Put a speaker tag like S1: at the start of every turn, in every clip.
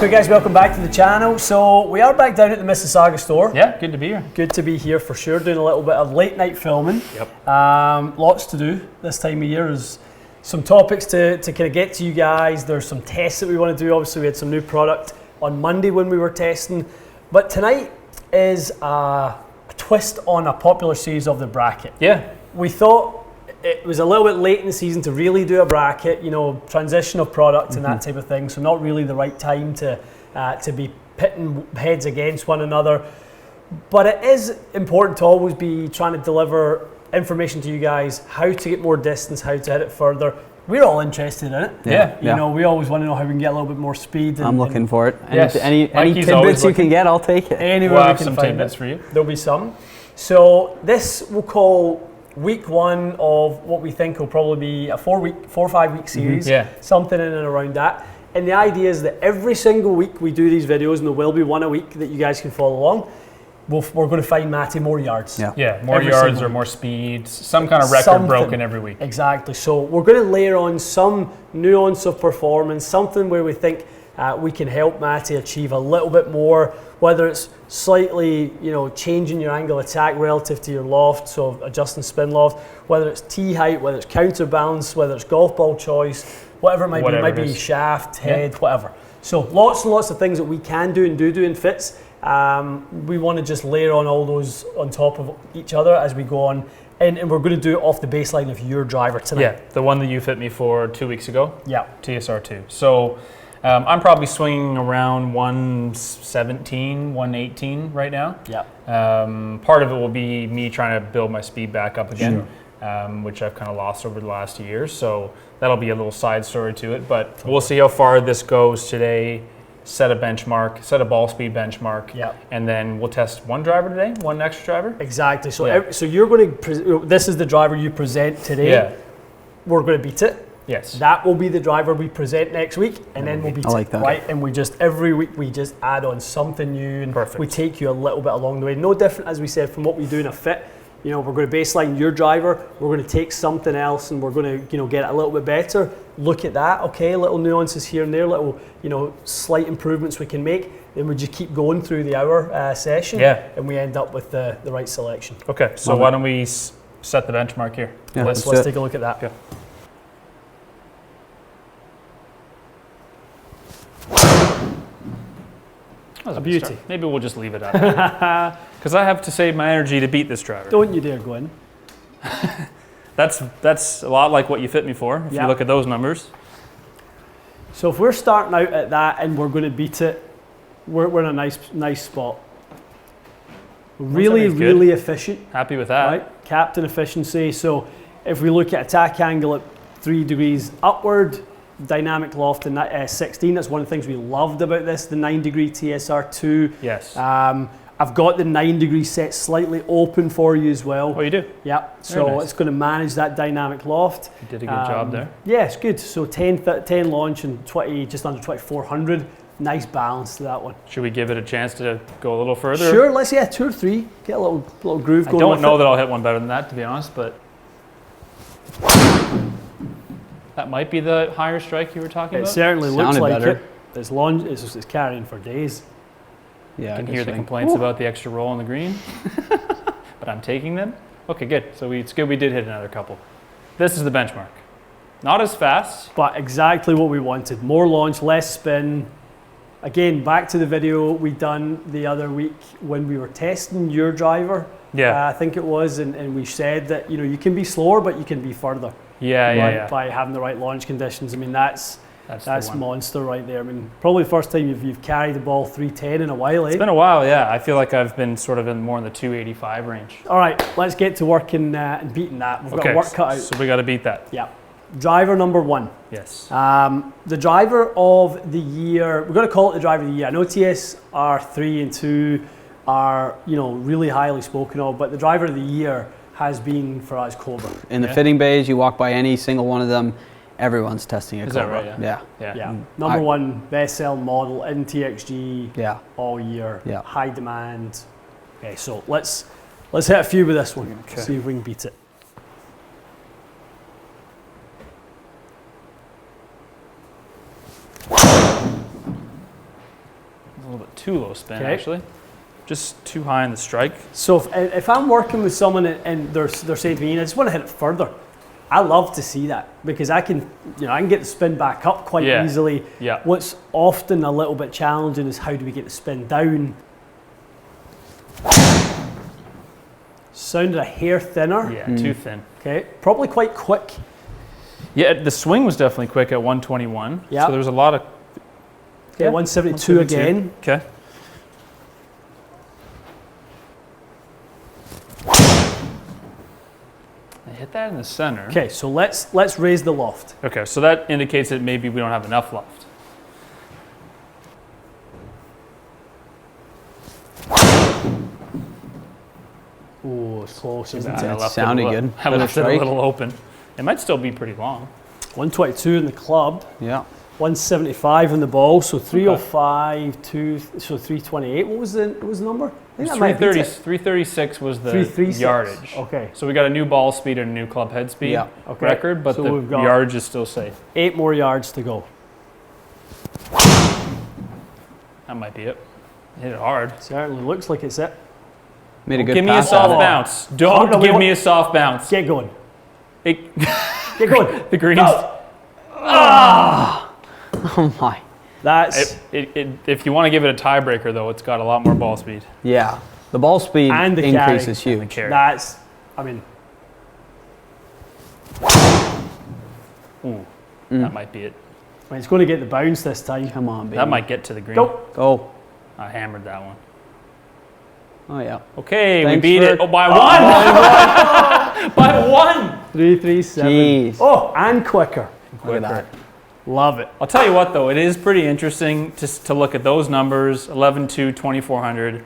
S1: Okay guys, welcome back to the channel. So we are back down at the Mississauga store.
S2: Yeah, good to be here.
S1: Good to be here for sure, doing a little bit of late night filming.
S2: Yep.
S1: Lots to do this time of year. There's some topics to kind of get to you guys. There's some tests that we want to do. Obviously we had some new product on Monday when we were testing. But tonight is a twist on a popular series of the bracket.
S2: Yeah.
S1: We thought it was a little bit late in the season to really do a bracket, you know, transition of product and that type of thing. So not really the right time to be pitting heads against one another. But it is important to always be trying to deliver information to you guys, how to get more distance, how to hit it further. We're all interested in it.
S2: Yeah.
S1: You know, we always want to know how we can get a little bit more speed.
S3: I'm looking for it.
S2: Yes.
S3: Any
S2: Mikey's
S3: tidbits you can get, I'll take it.
S1: Anywhere
S2: We'll
S1: we
S2: have
S1: can
S2: some
S1: find
S2: tidbits
S1: it.
S2: for you.
S1: There'll be some. So this we'll call week one of what we think will probably be a 4 or 5 week series.
S2: Yeah.
S1: Something in and around that. And the idea is that every single week we do these videos, and there will be one a week that you guys can follow along. We're going to find Matty more yards.
S3: Yeah.
S2: Yeah, more
S1: Every
S2: yards
S1: single
S2: or more speed, some kind of record
S1: Something.
S2: broken every week.
S1: Exactly. So we're going to layer on some nuance of performance, something where we think we can help Matty achieve a little bit more, whether it's slightly, you know, changing your angle of attack relative to your loft, so adjusting spin loft, whether it's tee height, whether it's counterbalance, whether it's golf ball choice, whatever it might be. It might be shaft, head, whatever. So lots and lots of things that we can do and do in fits. We want to just layer on all those on top of each other as we go on. And we're going to do it off the baseline of your driver tonight.
S2: Yeah, the one that you fit me for 2 weeks ago.
S1: Yeah.
S2: TSR2. So I'm probably swinging around 117, 118 right now.
S1: Yeah.
S2: Part of it will be me trying to build my speed back up again, which I've kind of lost over the last year. So that'll be a little side story to it. But we'll see how far this goes today. Set a benchmark, set a ball speed benchmark, and then we'll test one driver today, one extra driver.
S1: Exactly. So so you're going to this is the driver you present today.
S2: Yeah.
S1: We're going to beat it.
S2: Yes.
S1: That will be the driver we present next week, and then we'll beat
S3: like
S1: it.
S3: that.
S1: Right. And we just every week we just add on something new, and
S2: Perfect.
S1: we take you a little bit along the way. No different, as we said, from what we do in a fit. You know, we're going to baseline your driver. We're going to take something else, and we're going to, you know, get it a little bit better. Look at that. Okay, little nuances here and there, little, you know, slight improvements we can make. Then we just keep going through the hour session, and we end up with the right selection.
S2: Okay, so why don't we set the benchmark here?
S3: Yeah,
S1: Let's take a look at that.
S2: Yeah.
S1: A beauty.
S2: Maybe we'll just leave it at that. Because I have to save my energy to beat this driver.
S1: Don't you dare go in.
S2: That's a lot like what you fit me for, if you look at those numbers.
S1: So if we're starting out at that and we're going to beat it, we're in a nice spot. Really efficient.
S2: Happy with that.
S1: Right? Captain efficiency. So if we look at attack angle at 3 degrees upward, dynamic loft in 16, that's one of the things we loved about this, the 9-degree TSR2.
S2: Yes.
S1: I've got the 9-degree set slightly open for you as well.
S2: Oh, you do?
S1: Yeah, so
S2: nice.
S1: it's going to manage that dynamic loft.
S2: You did a good job there.
S1: Yeah, it's good. So 10 launch and 20, just under 2400. Nice balance to that one.
S2: Should we give it a chance to go a little further?
S1: Sure, let's 2 or 3. Get a little groove going.
S2: I don't know that I'll hit one better than that, to be honest, but that might be the higher strike you were talking about.
S1: It certainly looks
S3: Sounded
S1: like
S3: better.
S1: it. It's carrying for days.
S3: Yeah,
S2: I can hear the complaints about the extra roll on the green, but I'm taking them. Okay, good. So it's good we did hit another couple. This is the benchmark. Not as fast,
S1: But exactly what we wanted. More launch, less spin. Again, back to the video we done the other week when we were testing your driver.
S2: Yeah.
S1: I think it was, and we said that, you know, you can be slower, but you can be further.
S2: Yeah.
S1: By having the right launch conditions. I mean, that's
S2: the one.
S1: monster right there. I mean, probably the first time you've carried the ball 310 in a while, eh?
S2: It's been a while, yeah. I feel like I've been sort of more in the 285 range.
S1: All right, let's get to work and beating that. We've got work cut out.
S2: So we got to beat that.
S1: Yeah. Driver number 1.
S2: Yes.
S1: The driver of the year, we're going to call it the driver of the year. I know TSR 3 and 2 are, you know, really highly spoken of, but the driver of the year has been for us Cobra.
S3: In the fitting bays, you walk by any single one of them, everyone's testing a Cobra.
S2: Is that right?
S1: Yeah. Number 1 best-selling model in TXG all year.
S3: Yeah.
S1: High demand. Okay, so let's hit a few with this one.
S2: Okay.
S1: See if we can beat it.
S2: too low spin,
S1: Okay.
S2: actually. Just too high on the strike.
S1: So if I'm working with someone and they're saying to me, I just want to hit it further, I love to see that because I can get the spin back up quite
S2: Yeah.
S1: easily.
S2: Yeah.
S1: What's often a little bit challenging is how do we get the spin down? Sounded a hair thinner.
S2: Yeah, too thin.
S1: Okay, probably quite quick.
S2: Yeah, the swing was definitely quick at 121.
S1: Yeah.
S2: So there was a lot of.
S1: Okay, 172 again.
S2: Okay. I hit that in the center.
S1: Okay, so let's raise the loft.
S2: Okay, so that indicates that maybe we don't have enough left.
S1: Oh, it's close, isn't
S2: I
S1: it?
S2: left
S3: sounded
S2: it a
S3: good.
S2: I
S3: Better
S2: left it a
S3: strike.
S2: little open. It might still be pretty long.
S1: 122 in the club,
S3: Yeah.
S1: 175 in the ball, so 305, so 328. What was the number? I think that might beat
S2: 330,
S1: it.
S2: 336 was the
S1: 336.
S2: yardage.
S1: Okay,
S2: So we got a new ball speed and a new club head speed
S3: Yeah.
S1: okay.
S2: record, but
S1: So
S2: the
S1: we've got
S2: yardage is still safe.
S1: 8 more yards to go.
S2: That might be it. Hit it hard.
S1: Certainly looks like it's it.
S3: Made a good
S2: Give me a
S3: pass
S2: soft
S3: at it.
S2: bounce.
S1: Oh,
S2: Don't
S1: no, we
S2: give
S1: want-
S2: me a soft bounce.
S1: Get going.
S2: It-
S1: Get going.
S2: the greens.
S1: Go.
S3: Oh my.
S1: That's
S2: If you want to give it a tiebreaker, though, it's got a lot more ball speed.
S3: Yeah. The ball speed
S1: And the
S3: increase
S1: carry.
S3: is
S2: And the
S3: huge.
S2: carry.
S1: that's. I mean,
S2: Ooh, that might be it.
S1: it's going to get the bounce this time.
S3: Come on, baby.
S2: That might get to the green.
S1: Go.
S3: Go.
S2: I hammered that one.
S3: Oh yeah.
S2: Okay,
S3: Thanks
S2: we beat
S3: for-
S2: it. Oh, by one! By one!
S1: 337.
S3: Jeez.
S1: Oh, and quicker.
S3: Look at that.
S1: Love it.
S2: I'll tell you what, though, it is pretty interesting to look at those numbers, 11.2, 2,400.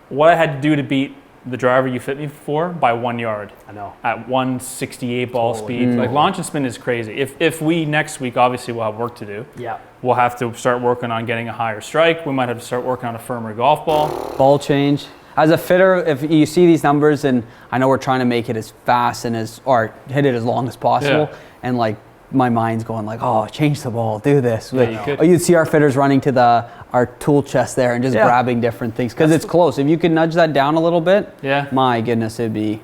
S2: What I had to do to beat the driver you fit me for by 1 yard
S1: I know.
S2: at 168 ball
S1: Totally.
S2: speed. Like, launch and spin is crazy. If we, next week, obviously we'll have work to do.
S1: Yeah.
S2: We'll have to start working on getting a higher strike. We might have to start working on a firmer golf ball.
S3: Ball change. As a fitter, if you see these numbers, and I know we're trying to make it as fast and or hit it as long as possible,
S2: Yeah.
S3: and like my mind's going like, oh, change the ball, do this.
S2: Yeah, you could.
S3: Or you'd see our fitters running to our tool chest there and just
S1: Yeah.
S3: grabbing different things because it's close. If you could nudge that down a little bit,
S2: Yeah.
S3: my goodness, it'd be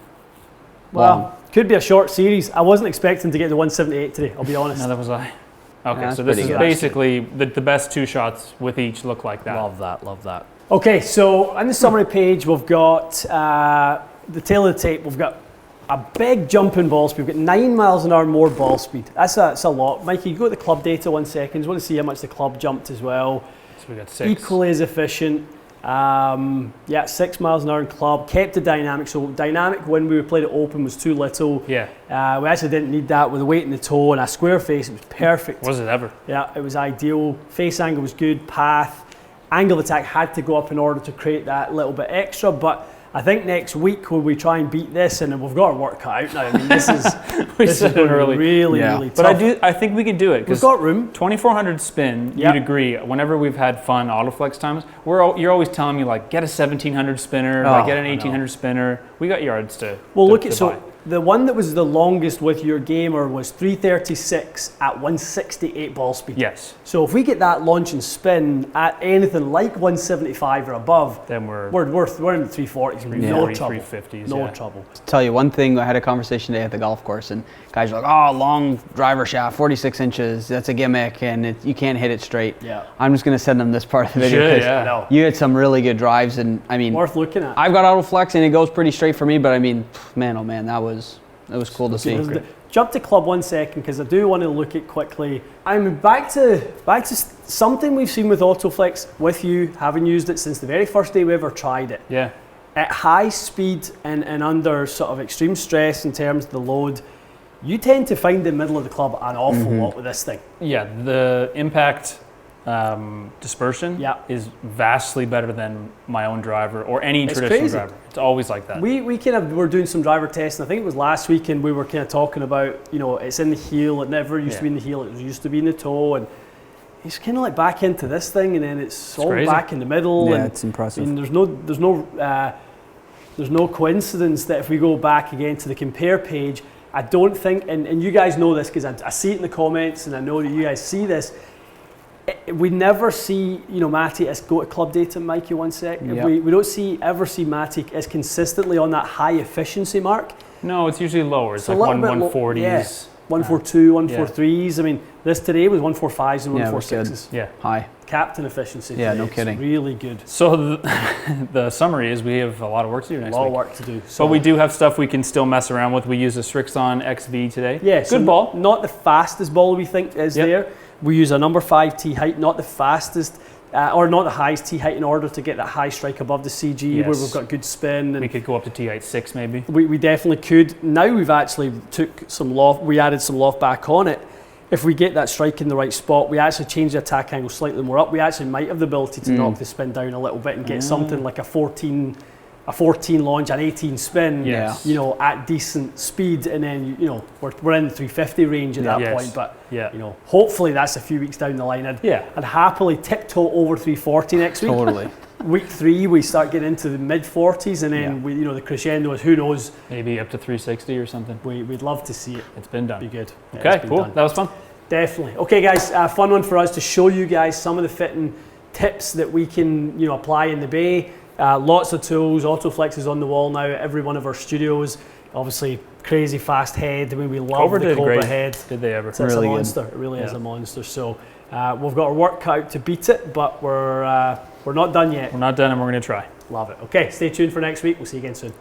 S1: Well,
S3: long.
S1: could be a short series. I wasn't expecting to get to 178 today, I'll be honest.
S2: Neither was I. Okay,
S3: that's
S2: so this
S3: pretty
S2: is
S3: good.
S2: basically the best two shots with each look like that.
S1: Love that, love that. Okay, so on the summary page, we've got the tail of the tape. We've got a big jump in ball speed. We've got 9 miles an hour more ball speed. That's a lot. Mikey, you go to the club data 1 second. I want to see how much the club jumped as well.
S2: So we got 6.
S1: Equally as efficient. 6 miles an hour in club. Kept the dynamic. So dynamic when we played it open was too little.
S2: Yeah.
S1: We actually didn't need that with the weight in the toe and a square face. It was perfect.
S2: Was it ever?
S1: Yeah, it was ideal. Face angle was good. Path, angle of attack had to go up in order to create that little bit extra. But I think next week when we try and beat this, and we've got our work cut out now. I mean, this is
S2: We
S1: this is
S2: said it
S1: going to be
S2: early.
S1: really,
S3: Yeah.
S1: really
S2: But
S1: tough.
S2: I think we could do it
S1: We've
S2: because
S1: got room.
S2: 2400 spin.
S1: Yep.
S2: You'd agree. Whenever we've had fun autoflex times, you're always telling me like get a 1700 spinner,
S3: Oh,
S2: like get an
S1: I know.
S2: 1800 spinner. We got yards to.
S1: Well,
S2: to-
S1: look
S2: to
S1: at so
S2: buy.
S1: the one that was the longest with your gamer was 336 at 168 ball speed.
S2: Yes.
S1: So if we get that launch and spin at anything like 175 or above,
S2: Then we're
S1: we're in the 340s. No
S2: 340,
S1: trouble.
S2: 350s.
S1: No
S2: yeah.
S1: trouble.
S3: Tell you one thing, I had a conversation today at the golf course, and guys are like, oh, long driver shaft, 46 inches, that's a gimmick, and you can't hit it straight.
S1: Yeah.
S3: I'm just going to send them this part of the video
S2: Should,
S3: 'cause
S2: yeah.
S1: No.
S3: you had some really good drives, and I mean,
S1: Worth looking at.
S3: I've got auto flex, and it goes pretty straight for me, but I mean, man, oh man, that was cool to see.
S1: Jump to club 1 second because I do want to look at quickly. I'm back to something we've seen with Autoflex with you, having used it since the very first day we ever tried it.
S2: Yeah.
S1: At high speed and under sort of extreme stress in terms of the load, you tend to find the middle of the club an awful lot with this thing.
S2: Yeah. The impact dispersion
S1: Yeah.
S2: is vastly better than my own driver or any
S1: It's
S2: traditional
S1: crazy.
S2: driver. It's always like that.
S1: We kind of were doing some driver testing. I think it was last week, and we were kind of talking about, it's in the heel. It never used to be in the heel. It used to be in the toe, and it's kind of like back into this thing, and then it's all
S2: crazy.
S1: back in the middle.
S3: Yeah,
S1: and
S3: it's impressive.
S1: I mean, there's no coincidence that if we go back again to the compare page, I don't think, and you guys know this because I see it in the comments, and I know that you guys see this. we never see, Matty, let's go to club data, Mikey, 1 sec.
S3: Yep.
S1: We don't ever see Matty as consistently on that high efficiency mark.
S2: No, it's usually lower. It's
S1: So
S2: like
S1: a little bit
S2: 140s.
S1: Yeah. 142, 143s. I mean, this today was 145s and
S3: Yeah, it was good.
S1: 146s.
S2: Yeah.
S3: High.
S1: Captain efficiency.
S3: Yeah,
S1: today.
S3: no
S1: It's
S3: kidding.
S1: really good.
S2: So the summary is we have a lot of work to do
S1: A
S2: next
S1: lot
S2: week.
S1: of work to do. So
S2: But we do have stuff we can still mess around with. We use a Strixon XV today.
S1: Yeah, so
S2: good ball.
S1: Not the fastest ball we think is
S2: Yep.
S1: there. We use a number 5 tee height, not the fastest, or not the highest tee height in order to get that high strike above the CG where
S2: Yes.
S1: we've got good spin.
S2: We
S1: And
S2: could go up to T height 6 maybe.
S1: we definitely could. Now we've actually took some loft, we added some loft back on it. If we get that strike in the right spot, we actually change the attack angle slightly more up. We actually might have the ability to knock the spin down a little bit and get something like a 14 launch, an 18 spin,
S2: Yes.
S1: at decent speed, and then we're in the 350 range at that
S2: Yes.
S1: point. But
S2: Yeah.
S1: hopefully that's a few weeks down the line. I'd happily tiptoe over 340 next week.
S3: Totally.
S1: Week 3 we start getting into the mid 40s, and then the crescendo is who knows.
S2: Maybe up to 360 or something.
S1: We'd love to see it.
S2: It's been done.
S1: Be good. Yeah,
S2: Okay,
S1: it's been
S2: cool.
S1: done.
S2: That was fun.
S1: Definitely. Okay, guys, fun one for us to show you guys some of the fitting tips that we can apply in the bay. Lots of tools. Autoflex is on the wall now at every one of our studios. Obviously, crazy fast head. I mean, we love
S2: Cobra
S1: the
S2: did
S1: Cobra
S2: great.
S1: head.
S2: Did they ever?
S1: It's
S3: Really
S1: a
S3: good.
S1: monster. It really is
S2: Yeah.
S1: a monster. So we've got our work cut out to beat it, but we're not done yet.
S2: We're not done and we're going to try.
S1: Love it. Okay, stay tuned for next week. We'll see you again soon.